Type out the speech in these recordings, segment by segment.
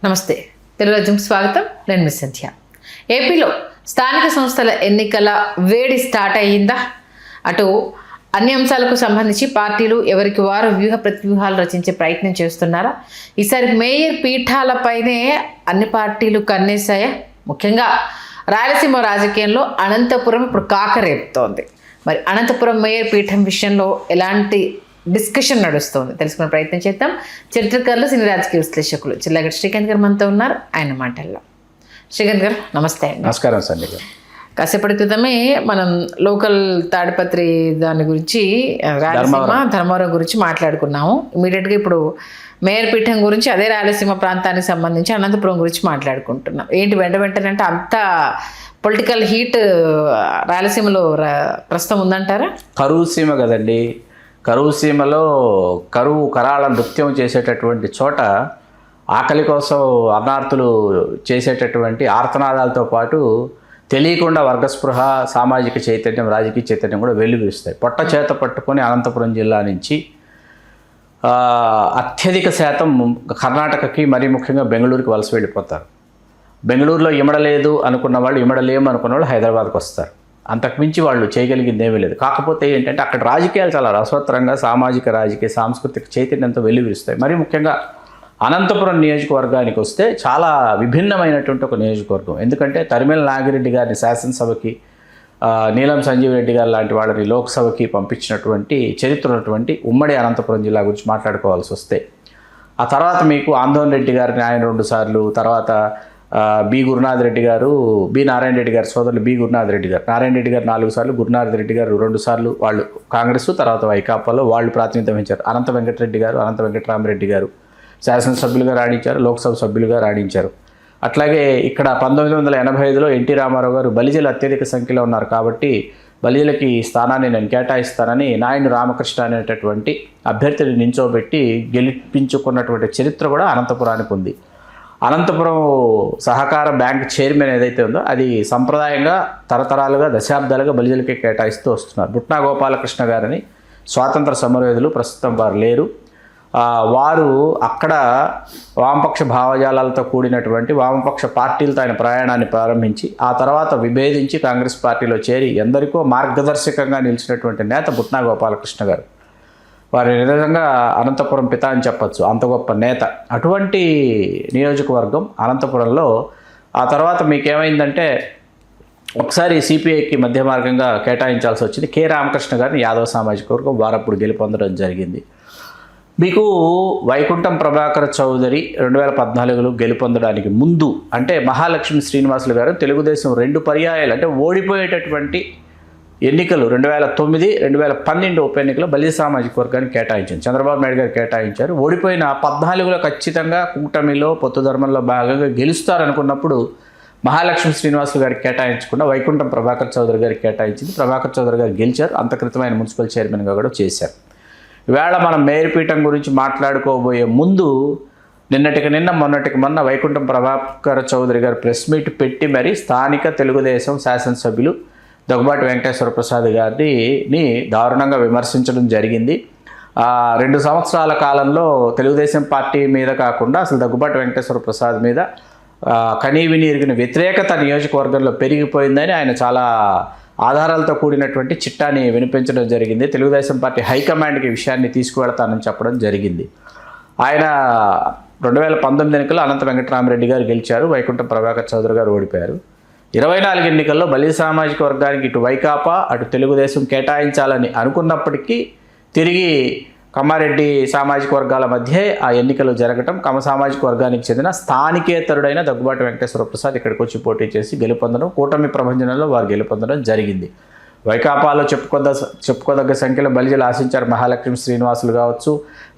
నమస్తే, తెలుగురాజ్యంకి స్వాగతం. నేను మిస్ సంధ్య. ఏపీలో స్థానిక సంస్థల ఎన్నికల వేడి స్టార్ట్ అయ్యిందా? అటు అన్ని అంశాలకు సంబంధించి పార్టీలు ఎవరికి వారు వ్యూహ ప్రతివ్యూహాలు రచించే ప్రయత్నం చేస్తున్నారా? ఈసారి మేయర్ పీఠాలపైనే అన్ని పార్టీలు కన్నేశాయా? ముఖ్యంగా రాయలసీమ రాజకీయంలో అనంతపురం ఇప్పుడు కాకరేపుతోంది. మరి అనంతపురం మేయర్ పీఠం విషయంలో ఎలాంటి డిస్కషన్ నడుస్తుంది తెలుసుకునే ప్రయత్నం చేద్దాం. చరిత్రకారులు, సినీ రాజకీయ విశ్లేషకులు చిల్లగడ్డ శ్రీకాంత్ గారు మనతో ఉన్నారు. ఆయన మాటల్లో. శ్రీకాంత్ గారు నమస్తే. నమస్కారం సంధ్య గారు. కాసేపటి క్రితమే మనం లోకల్ తాడిపత్రి దాని గురించి, రాయలసీమ ధర్మవరం గురించి మాట్లాడుకున్నాము. ఇమీడియట్గా ఇప్పుడు మేయర్ పీఠం గురించి, అదే రాయలసీమ ప్రాంతానికి సంబంధించి అనంతపురం గురించి మాట్లాడుకుంటున్నాం. ఏంటి వెంటనే అంటే అంత పొలిటికల్ హీట్ రాయలసీమలో ప్రస్తుతం ఉందంటారా? కరువు సీమ కదండి. కరువు సీమలో కరాళ నృత్యం చేసేటటువంటి చోట ఆకలి కోసం అన్నార్తులు చేసేటటువంటి ఆర్తనాదాలతో పాటు తెలియకుండా వర్గస్పృహ, సామాజిక చైతన్యం, రాజకీయ చైతన్యం కూడా వెల్లువిస్తాయి. పొట్ట చేత పట్టుకొని అనంతపురం జిల్లా నుంచి అత్యధిక శాతం కర్ణాటకకి, మరీ ముఖ్యంగా బెంగళూరుకి వలస వెళ్ళిపోతారు. బెంగళూరులో ఇమడలేదు అనుకున్న వాళ్ళు, ఇమడలేము అనుకున్న వాళ్ళు హైదరాబాద్కి వస్తారు. అంతకుమించి వాళ్ళు చేయగలిగింది ఏమీ లేదు. కాకపోతే ఏంటంటే అక్కడ రాజకీయాలు చాలా రసవత్తరంగా, సామాజిక, రాజకీయ, సాంస్కృతిక చైతన్యంతో వెల్లువిరుస్తాయి. మరి ముఖ్యంగా అనంతపురం నియోజకవర్గానికి వస్తే చాలా విభిన్నమైనటువంటి ఒక నియోజకవర్గం. ఎందుకంటే తరిమేల నాగిరెడ్డి గారిని శాసనసభకి, నీలం సంజీవ్ రెడ్డి గారు లాంటి వాళ్ళని లోక్సభకి పంపించినటువంటి చరిత్ర ఉన్నటువంటి ఉమ్మడి అనంతపురం జిల్లా గురించి మాట్లాడుకోవాల్సి వస్తే, ఆ తర్వాత మీకు ఆందోళన్ రెడ్డి గారిని ఆయన 2 సార్లు, తర్వాత బి గురునాథ్ రెడ్డి గారు, బి నారాయణ రెడ్డి గారు సోదరులు బి గురునాథ్ రెడ్డి గారు, నారాయణ రెడ్డి గారు 4 సార్లు, గురునాథ్ రెడ్డి గారు 2 సార్లు, వాళ్ళు కాంగ్రెస్ తర్వాత వైకాపాలో వాళ్ళు ప్రాతినిధ్యం వహించారు. అనంత వెంకటరెడ్డి గారు, అనంత వెంకటరామరెడ్డి గారు శాసనసభ్యులుగా రాణించారు, లోక్సభ సభ్యులుగా రాణించారు. అట్లాగే ఇక్కడ 1985లో ఎన్టీ రామారావు గారు బలిజలు అత్యధిక సంఖ్యలో ఉన్నారు కాబట్టి బలిజలకి స్థానాన్ని నేను కేటాయిస్తానని నాయని రామకృష్ణ అనేటటువంటి అభ్యర్థిని నించోబెట్టి గెలిపించుకున్నటువంటి చరిత్ర కూడా అనంతపురానికి ఉంది. అనంతపురం సహకార బ్యాంక్ చైర్మన్ ఏదైతే ఉందో అది సంప్రదాయంగా తరతరాలుగా, దశాబ్దాలుగా బలిజలకే కేటాయిస్తూ వస్తున్నారు. బుట్నా గోపాలకృష్ణ గారని స్వాతంత్ర సమరయోధులు, ప్రస్తుతం వారు లేరు. వారు అక్కడ వామపక్ష భావజాలాలతో కూడినటువంటి వామపక్ష పార్టీలతో ఆయన ప్రయాణాన్ని ప్రారంభించి ఆ తర్వాత విభేదించి కాంగ్రెస్ పార్టీలో చేరి ఎందరికో మార్గదర్శకంగా నిలిచినటువంటి నేత బుట్నా గోపాలకృష్ణ గారు. వారి నిజంగా అనంతపురం పిత అని చెప్పచ్చు, అంత గొప్ప నేత. అటువంటి నియోజకవర్గం అనంతపురంలో. ఆ తర్వాత మీకేమైందంటే ఒకసారి సిపిఐకి మధ్య మార్గంగా కేటాయించాల్సి వచ్చింది. కె రామకృష్ణ గారిని యాదవ సామాజిక వర్గం వారప్పుడు గెలుపొందడం జరిగింది. మీకు వైకుంఠం ప్రభాకర్ చౌదరి 2014లో గెలుపొందడానికి ముందు అంటే మహాలక్ష్మి శ్రీనివాసులు గారు తెలుగుదేశం 2 పర్యాయాలు అంటే ఓడిపోయేటటువంటి ఎన్నికలు 2009, 2012 ఉప ఎన్నికలో బలిజ సామాజిక వర్గానికి కేటాయించారు. చంద్రబాబు నాయుడు గారు కేటాయించారు. ఓడిపోయిన 14లో ఖచ్చితంగా కూటమిలో పొత్తు ధర్మంలో భాగంగా గెలుస్తారనుకున్నప్పుడు మహాలక్ష్మి శ్రీనివాసులు గారికి కేటాయించకుండా వైకుంఠం ప్రభాకర్ చౌదరి గారికి కేటాయించింది. ప్రభాకర్ చౌదరి గారు గెలిచారు. అంత క్రితమైన మున్సిపల్ చైర్మన్గా కూడా చేశారు. ఈవేళ మనం మేయర్ పీఠం గురించి మాట్లాడుకోబోయే ముందు నిన్నటికి నిన్న, మొన్నటికి మొన్న వైకుంఠం ప్రభాకర్ చౌదరి గారు ప్రెస్ మీట్ పెట్టి మరి స్థానిక తెలుగుదేశం శాసనసభ్యులు దగ్గుబాటి వెంకటేశ్వర ప్రసాద్ గారిని దారుణంగా విమర్శించడం జరిగింది. 2 సంవత్సరాల కాలంలో తెలుగుదేశం పార్టీ మీద కాకుండా అసలు దగ్గుబాటి వెంకటేశ్వర ప్రసాద్ మీద కనీవిని ఎరిగిన వ్యతిరేకత నియోజకవర్గంలో పెరిగిపోయిందని ఆయన చాలా ఆధారాలతో కూడినటువంటి చిట్టాని వినిపించడం జరిగింది. తెలుగుదేశం పార్టీ హైకమాండ్కి విషయాన్ని తీసుకువెళతానని చెప్పడం జరిగింది. ఆయన 2019 ఎన్నికల్లో అనంత వెంకటరామరెడ్డి గారు గెలిచారు, వైకుంఠం ప్రభాకర్ చౌదరి గారు ఓడిపోయారు. 24 ఎన్నికల్లో బలిజ సామాజిక వర్గానికి ఇటు వైకాపా అటు తెలుగుదేశం కేటాయించాలని అనుకున్నప్పటికీ తిరిగి కమ్మారెడ్డి సామాజిక వర్గాల మధ్య ఆ ఎన్నికలు జరగటం, కమ్మ సామాజిక వర్గానికి చెందిన స్థానికేతరుడైన దగ్గుబాటి వెంకటేశ్వర ప్రసాద్ ఇక్కడికి వచ్చి పోటీ చేసి గెలుపొందడం, కూటమి ప్రభంజనంలో వారు గెలుపొందడం జరిగింది. వైకాపాలో చెప్పుకోదగ్గ సంఖ్యలో బలిజలు ఆశించారు. మహాలక్ష్మి శ్రీనివాసులు కావచ్చు,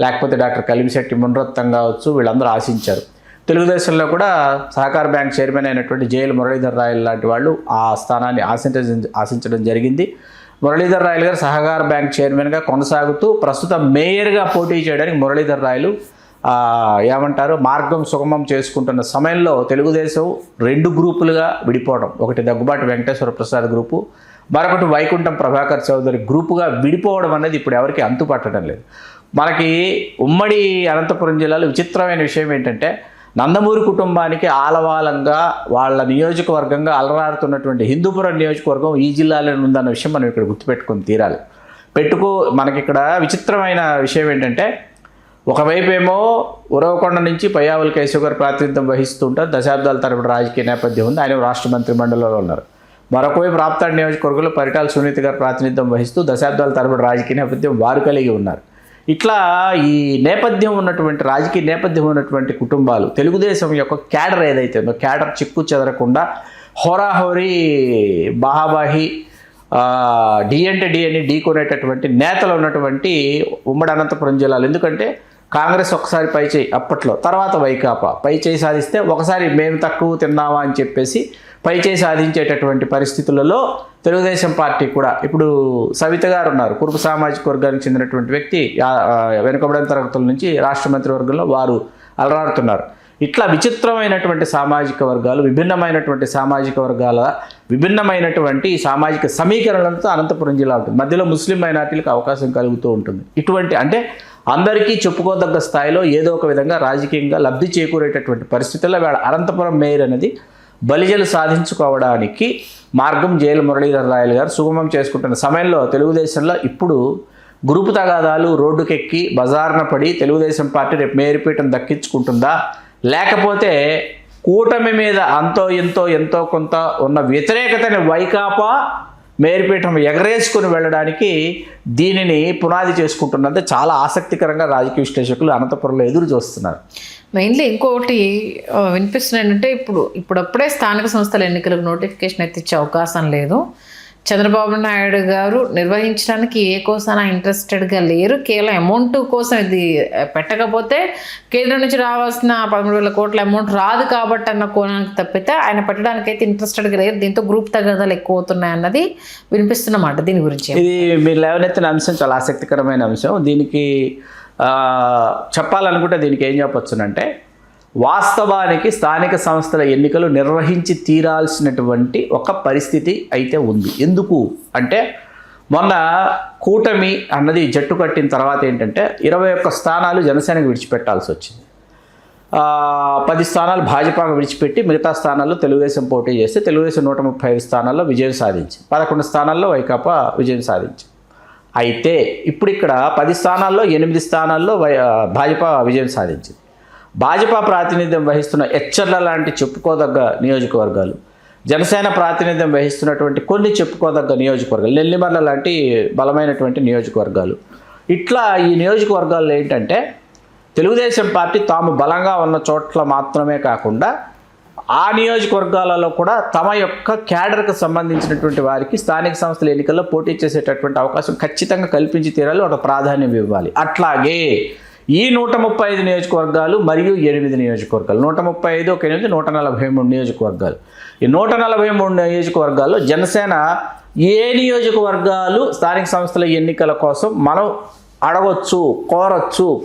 లేకపోతే డాక్టర్ కలిమిశెట్టి మునరత్నం కావచ్చు, వీళ్ళందరూ ఆశించారు. తెలుగుదేశంలో కూడా సహకార బ్యాంక్ చైర్మన్ అయినటువంటి జేఎల్ మురళీధర్ రాయలు లాంటి వాళ్ళు ఆ స్థానాన్ని ఆశించడం జరిగింది. మురళీధర్ రాయలు గారు సహకార బ్యాంక్ చైర్మన్గా కొనసాగుతూ ప్రస్తుతం మేయర్గా పోటీ చేయడానికి మురళీధర్ రాయలు మార్గం సుగమం చేసుకుంటున్న సమయంలో తెలుగుదేశం 2 గ్రూపులుగా విడిపోవడం, ఒకటి దగ్గుబాటి వెంకటేశ్వర ప్రసాద్ గ్రూపు, మరొకటి వైకుంఠం ప్రభాకర్ చౌదరి గ్రూపుగా విడిపోవడం అనేది ఇప్పుడు ఎవరికి అంతుపట్టడం లేదు. మనకి ఉమ్మడి అనంతపురం జిల్లాలో విచిత్రమైన విషయం ఏంటంటే నందమూరి కుటుంబానికి ఆలవాలంగా వాళ్ళ నియోజకవర్గంగా అలరారుతున్నటువంటి హిందూపురం నియోజకవర్గం ఈ జిల్లాలోనే ఉందన్న విషయం మనం ఇక్కడ గుర్తుపెట్టుకొని తీరాలి. మనకి ఇక్కడ విచిత్రమైన విషయం ఏంటంటే, ఒకవైపు ఏమో ఉరవకొండ నుంచి పయ్యావుల కేశవ్ గారు ప్రాతినిధ్యం వహిస్తుంటారు. దశాబ్దాల తరబడి రాజకీయ నేపథ్యం ఉంది. ఆయన రాష్ట్ర మంత్రి మండలిలో ఉన్నారు. మరొకవైపు రాప్తాడు నియోజకవర్గంలో పరిటాల సునీత గారు ప్రాతినిధ్యం వహిస్తూ దశాబ్దాల తరబడి రాజకీయ నేపథ్యం వారు కలిగి ఉన్నారు. ఇట్లా ఈ నేపథ్యం ఉన్నటువంటి రాజకీయ నేపథ్యం ఉన్నటువంటి కుటుంబాలు తెలుగుదేశం యొక్క క్యాడర్ ఏదైతే ఉందో క్యాడర్ చిక్కు చెదరకుండా హోరాహోరీ బాహాబాహి డి అంటే డి అని ఢీకొనేటటువంటి నేతలు ఉన్నటువంటి ఉమ్మడి అనంతపురం జిల్లాలు. ఎందుకంటే కాంగ్రెస్ ఒకసారి పైచేయి అప్పట్లో, తర్వాత వైకాపా పైచేయి సాధిస్తే ఒకసారి మేము తక్కువ తిన్నామా అని చెప్పేసి పైచేయి సాధించేటటువంటి పరిస్థితులలో తెలుగుదేశం పార్టీ కూడా ఇప్పుడు సవిత గారు ఉన్నారు. కురుపు సామాజిక వర్గానికి చెందినటువంటి వ్యక్తి, వెనుకబడిన తరగతుల నుంచి రాష్ట్ర మంత్రివర్గంలో వారు అలరాడుతున్నారు. ఇట్లా విచిత్రమైనటువంటి సామాజిక వర్గాలు, విభిన్నమైనటువంటి సామాజిక వర్గాల విభిన్నమైనటువంటి సామాజిక సమీకరణలతో అనంతపురం జిల్లా ఉంటుంది. మధ్యలో ముస్లిం మైనార్టీలకు అవకాశం కలుగుతూ ఉంటుంది. ఇటువంటి అంటే అందరికీ చెప్పుకోదగ్గ స్థాయిలో ఏదో ఒక విధంగా రాజకీయంగా లబ్ధి చేకూరేటటువంటి పరిస్థితుల్లో వేళ అనంతపురం మేయర్ అనేది బలిజలు సాధించుకోవడానికి మార్గం జైలు మురళీధర్ రాయలు గారు సుగమం చేసుకుంటున్న సమయంలో తెలుగుదేశంలో ఇప్పుడు గ్రూపు తగాదాలు రోడ్డుకెక్కి బజార్న పడి తెలుగుదేశం పార్టీ రేపు మేయర్పీఠం దక్కించుకుంటుందా, లేకపోతే కూటమి మీద ఎంతో కొంత ఉన్న వ్యతిరేకతని వైకాపా మేయర్పీఠం ఎగరేసుకుని వెళ్ళడానికి దీనిని పునాది చేసుకుంటున్నది చాలా ఆసక్తికరంగా రాజకీయ విశ్లేషకులు అనంతపురంలో ఎదురు చూస్తున్నారు. మెయిన్లీ ఇంకొకటి వినిపిస్తుంది ఏంటంటే, ఇప్పుడప్పుడే స్థానిక సంస్థల ఎన్నికలకు నోటిఫికేషన్ అయితే ఇచ్చే అవకాశం లేదు. చంద్రబాబు నాయుడు గారు నిర్వహించడానికి ఏ కోసాన ఇంట్రెస్టెడ్గా లేరు. కేవలం అమౌంట్ కోసం ఇది పెట్టకపోతే కేంద్రం నుంచి రావాల్సిన 13,000 కోట్ల అమౌంట్ రాదు కాబట్టి అన్న కోణానికి తప్పితే ఆయన పెట్టడానికి అయితే ఇంట్రెస్టెడ్గా లేరు. దీంతో గ్రూప్ తగాదాలు ఎక్కువ అవుతున్నాయి అన్నది వినిపిస్తున్నమాట. దీని గురించి ఇది మీరు లేవనెత్తిన అంశం చాలా ఆసక్తికరమైన అంశం. దీనికి చెప్పాలనుకుంటే దీనికి ఏం చెప్పొచ్చునంటే, వాస్తవానికి స్థానిక సంస్థల ఎన్నికలు నిర్వహించి తీరాల్సినటువంటి ఒక పరిస్థితి అయితే ఉంది. ఎందుకు అంటే, మొన్న కూటమి అన్నది జట్టు కట్టిన తర్వాత ఏంటంటే 21 స్థానాలు జనసేనకు విడిచిపెట్టాల్సి వచ్చింది. 10 స్థానాలు భాజపాకు విడిచిపెట్టి మిగతా స్థానాల్లో తెలుగుదేశం పోటీ చేస్తే తెలుగుదేశం 135 స్థానాల్లో విజయం సాధించింది. 11 స్థానాల్లో వైకాపా విజయం సాధించింది. అయితే ఇప్పుడు ఇక్కడ 10 స్థానాల్లో 8 స్థానాల్లో భాజపా విజయం సాధించింది. భాజపా ప్రాతినిధ్యం వహిస్తున్న ఎచ్చర్ల లాంటి చెప్పుకోదగ్గ నియోజకవర్గాలు, జనసేన ప్రాతినిధ్యం వహిస్తున్నటువంటి కొన్ని చెప్పుకోదగ్గ నియోజకవర్గాలు, నెల్లిమర్ల లాంటి బలమైనటువంటి నియోజకవర్గాలు, ఇట్లా ఈ నియోజకవర్గాల్లో ఏంటంటే తెలుగుదేశం పార్టీ తాము బలంగా ఉన్న చోట్ల మాత్రమే కాకుండా ఆ నియోజకవర్గాలలో కూడా తమ యొక్క క్యాడర్కు సంబంధించినటువంటి వారికి స్థానిక సంస్థల ఎన్నికల్లో పోటీ చేసేటటువంటి అవకాశం ఖచ్చితంగా కల్పించి తీరాలి, ఒక ప్రాధాన్యం ఇవ్వాలి. అట్లాగే ఈ 135 నియోజకవర్గాలు మరియు 8 నియోజకవర్గాలు, 135 ఒక 8 143 నియోజకవర్గాలు. ఈ 143 నియోజకవర్గాల్లో జనసేన ఏ నియోజకవర్గాలు స్థానిక సంస్థల ఎన్నికల కోసం మనం అడగొచ్చు,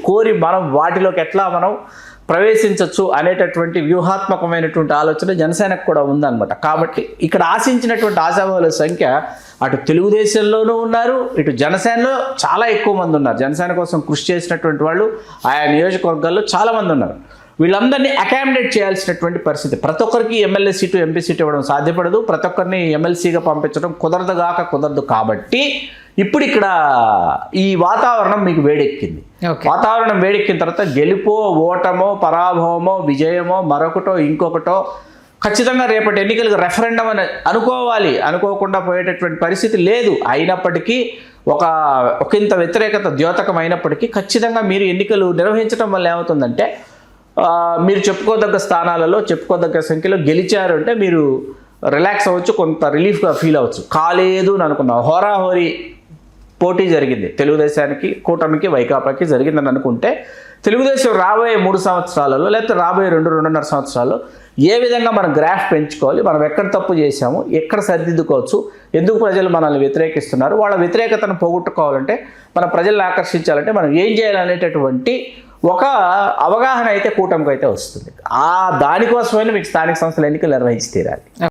కోరి మనం వాటిలోకి ఎట్లా మనం ప్రవేశించవచ్చు అనేటటువంటి వ్యూహాత్మకమైనటువంటి ఆలోచన జనసేనకు కూడా ఉందన్నమాట. కాబట్టి ఇక్కడ ఆశించినటువంటి ఆశావాహుల సంఖ్య అటు తెలుగుదేశంలోనూ ఉన్నారు, ఇటు జనసేనలో చాలా ఎక్కువ మంది ఉన్నారు. జనసేన కోసం కృషి చేసినటువంటి వాళ్ళు ఆయా నియోజకవర్గాల్లో చాలామంది ఉన్నారు. వీళ్ళందరినీ అకామిడేట్ చేయాల్సినటువంటి పరిస్థితి. ప్రతి ఒక్కరికి ఎమ్మెల్యే సీటు, ఎంపీ సీటు ఇవ్వడం సాధ్యపడదు. ప్రతి ఒక్కరిని ఎమ్మెల్సీగా పంపించడం కుదరదు. కాబట్టి ఇప్పుడు ఇక్కడ ఈ వాతావరణం మీకు వేడెక్కింది. వాతావరణం వేడెక్కిన తర్వాత గెలుపో, ఓటమో, పరాభవమో, విజయమో, మరొకటో ఇంకొకటో ఖచ్చితంగా రేపటి ఎన్నికలకు రెఫరెండం అని అనుకోకుండా పోయేటటువంటి పరిస్థితి లేదు. అయినప్పటికీ ఒకంత వ్యతిరేకత ద్యోతకం అయినప్పటికీ ఖచ్చితంగా మీరు ఎన్నికలు నిర్వహించడం వల్ల ఏమవుతుందంటే, మీరు చెప్పుకోదగ్గ స్థానాలలో చెప్పుకోదగ్గ సంఖ్యలో గెలిచారు అంటే మీరు రిలాక్స్ అవ్వచ్చు, కొంత రిలీఫ్గా ఫీల్ అవ్వచ్చు. కాలేదు అని అనుకున్నాం, హోరాహోరీ పోటీ జరిగింది, తెలుగుదేశానికి కూటమికి వైకాపాకి జరిగిందని అనుకుంటే తెలుగుదేశం రాబోయే 3 సంవత్సరాలలో లేకపోతే రాబోయే 2-2.5 సంవత్సరాల్లో ఏ విధంగా మనం గ్రాఫ్ పెంచుకోవాలి, మనం ఎక్కడ తప్పు చేశాము, ఎక్కడ సరిదిద్దుకోవచ్చు, ఎందుకు ప్రజలు మనల్ని వ్యతిరేకిస్తున్నారు, వాళ్ళ వ్యతిరేకతను పోగొట్టుకోవాలంటే మన ప్రజలను ఆకర్షించాలంటే మనం ఏం చేయాలనేటటువంటి ఒక అవగాహన అయితే కూటమికి అయితే వస్తుంది. దానికోసమైనా మీకు స్థానిక సంస్థల ఎన్నికలు నిర్వహించి తీరాలి.